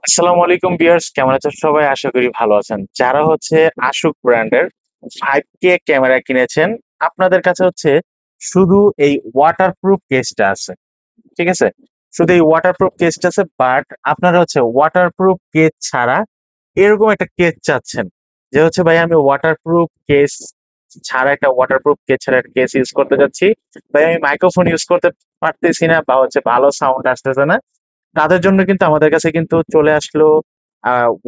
আসসালামু আলাইকুম ভিউয়ার্স, কেমন আছেন সবাই? আশা করি ভালো আছেন। যারা হচ্ছে আশুক ব্র্যান্ডের 5K ক্যামেরা কিনেছেন, আপনাদের কাছে হচ্ছে শুধু এই ওয়াটারপ্রুফ কেসটা আছে। ঠিক আছে? শুধু এই ওয়াটারপ্রুফ কেসটা আছে, বাট আপনারা হচ্ছে ওয়াটারপ্রুফ কেস ছাড়া এরকম একটা কেস চাচ্ছেন যে হচ্ছে ভাই আমি ওয়াটারপ্রুফ কেস ছাড়া একটা ওয়াটারপ্রুফ কেস ছাড়া একটা কেস ইউজ করতে যাচ্ছি। ভাই আমি মাইক্রোফোন ইউজ করতে পারতেছি না বা হচ্ছে ভালো সাউন্ড আসতেছে না। তাদের জন্য কিন্তু আমাদের কাছে কিন্তু চলে আসলো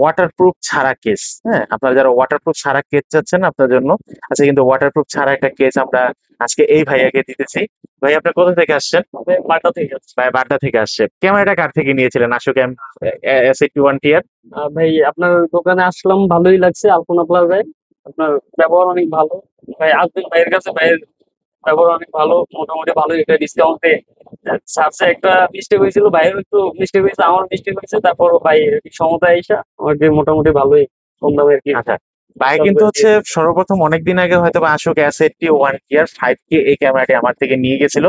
ওয়াটারপ্রুফ ছাড়া কেস। হ্যাঁ, আপনারা যারা ওয়াটারপ্রুফ ছাড়া কেস চাচ্ছেন আপনার জন্য আজকে কিন্তু ওয়াটারপ্রুফ ছাড়া একটা কেস আমরা আজকে এই ভাইয়াকে দিতেছি। ভাই আপনি কোথা থেকে আসছেন? বাটা থেকে যাচ্ছে। ভাই বাড্ডা থেকে আসছে। ক্যামেরাটা কার থেকে নিয়েছিলেন? আশুক S81 টিয়ার। ভাই আপনার দোকানে আসলাম, ভালোই লাগছে। আলপনা প্লাজায় আপনার ব্যবহার অনেক ভালো। ভাই আসবেন ভাইয়ের কাছে, ভাইয়ের ব্যবহার অনেক ভালো, মোটামুটি ভালো একটা ডিসকাউন্টে। সাথে একটা মিস্টেক হয়েছিল, ভাইয়ের একটু মিস্টেক হয়েছে, আমার মিস্টেক হয়েছে, তারপর ভাই সমতায় আইসা আমাকে মোটামুটি ভালোই কম দামে আর কি আচ্ছা, ভাই ডিসকাউন্ট কিন্তু করে দিয়ে হচ্ছে দিচ্ছে। সর্বপ্রথম অনেকদিন আগে হয়তো বা আশুক S81 টিয়ার 5K এই ক্যামেরাটি আমার থেকে নিয়ে গেছিল।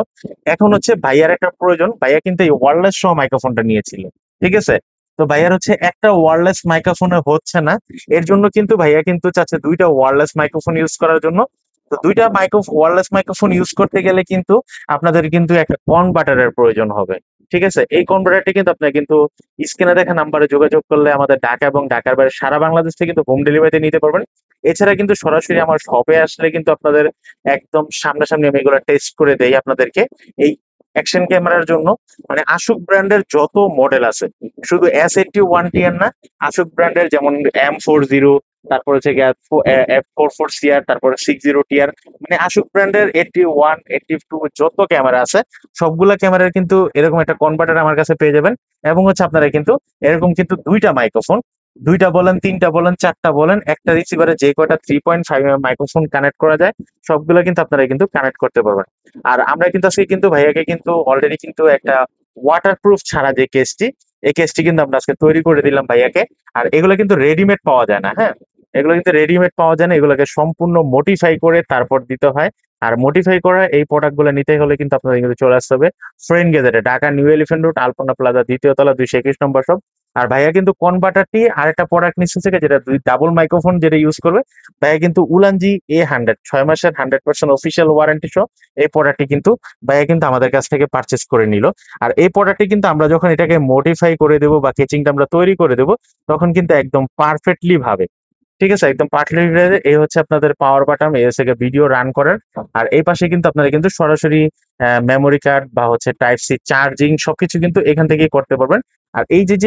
এখন হচ্ছে ভাইয়ার একটা প্রয়োজন, ভাইয়া কিন্তু এই ওয়্যারলেস সহ মাইক্রোফোনটা নিয়েছিল। ঠিক আছে? তো ভাইয়ার হচ্ছে একটা ওয়্যারলেস মাইক্রোফোনে হচ্ছে না, এর জন্য কিন্তু ভাইয়া কিন্তু চাচ্ছে দুইটা ওয়্যারলেস মাইক্রোফোন ইউজ করার জন্য। তো দুইটা ওয়্যারলেস মাইক্রোফোন ইউজ করতে গেলে কিন্তু আপনাদের কিন্তু একটা কনভার্টারের প্রয়োজন হবে। ঠিক আছে? এই কনভার্টারটি কিন্তু আপনার কিন্তু স্ক্রিনে দেখা নাম্বারে যোগাযোগ করলে আমাদের ঢাকা এবং ঢাকার বাইরে সারা বাংলাদেশ থেকে কিন্তু হোম ডেলিভারিতে নিতে পারবেন। এছাড়া কিন্তু সরাসরি আমার শপে আসলে কিন্তু আপনাদের একদম সামনাসামনি আমি এগুলো টেস্ট করে দেই আপনাদেরকে। এই অ্যাকশন ক্যামেরার জন্য মানে আশুক ব্র্যান্ডের যত মডেল আছে, শুধু S81 টিয়ার না, আশুক ব্র্যান্ডের যেমন M40, তারপর হচ্ছে গিয়ে F44 CR, তারপরে 60 টিয়ার, মানে আশুক ব্র্যান্ডের 81, 82 যত ক্যামেরা আছে সবগুলা ক্যামেরার কিন্তু এরকম একটা কনভার্টার আমার কাছে পেয়ে যাবেন। এবং হচ্ছে আপনারা কিন্তু এরকম কিন্তু দুইটা মাইক্রোফোন, দুইটা বলেন, তিনটা বলেন, চারটা বলেন, একটা রিসিভারে যে কয়টা 3.5 মাইক্রোফোন কানেক্ট করা যায় সবগুলো কিন্তু আপনারা কিন্তু কানেক্ট করতে পারবেন। আর আমরা কিন্তু আজকে কিন্তু ভাইয়াকে কিন্তু অলরেডি কিন্তু একটা ওয়াটারপ্রুফ ছাড়া যে কেসটি, এই কেসটি কিন্তু আমরা আজকে তৈরি করে দিলাম ভাইয়াকে। আর এগুলো কিন্তু রেডিমেড পাওয়া যায় না। হ্যাঁ, এগুলো কিন্তু রেডিমেড পাওয়া যায় না, এগুলোকে সম্পূর্ণ মডিফাই করে তারপর দিতে হয়। আর মডিফাই করা এই প্রোডাক্ট গুলো নিতে হলে কিন্তু আপনাদের কিন্তু চলে আসতে হবে ফ্রেন্ড গেজেটে, ঢাকা নিউ এলিফ্যান্ট রোড, আলপনা প্লাজা, দ্বিতীয় তলা, 221 নম্বর শপ। আর ভাইয়া কিন্তু কনভার্টারটি আরেকটা প্রোডাক্ট নিচ্ছে থেকে, যেটা দুই ডাবল মাইক্রোফোন যেটা ইউজ করবে। ভাইয়া কিন্তু উলানজি A100 6 মাসের 100% অফিসিয়াল ওয়ারেন্টি সহ এই প্রোডাক্টটি কিন্তু ভাইয়া কিন্তু আমাদের কাছ থেকে পারচেস করে নিল। আর এই প্রোডাক্টটি কিন্তু আমরা যখন এটাকে মডিফাই করে দেবো বা কেচিংটা আমরা তৈরি করে দেবো, তখন কিন্তু একদম পারফেক্টলি ভাবে, ঠিক আছে, একদম পার্টলি এই হচ্ছে আপনাদের পাওয়ার বাটন, এই হচ্ছে ভিডিও রান করার। আর এই পাশে কিন্তু আপনারা কিন্তু সরাসরি মেমোরি কার্ড বা হচ্ছে টাইপ সি চার্জিং সবকিছু কিন্তু এখান থেকেই করতে পারবেন। আর এই যে যে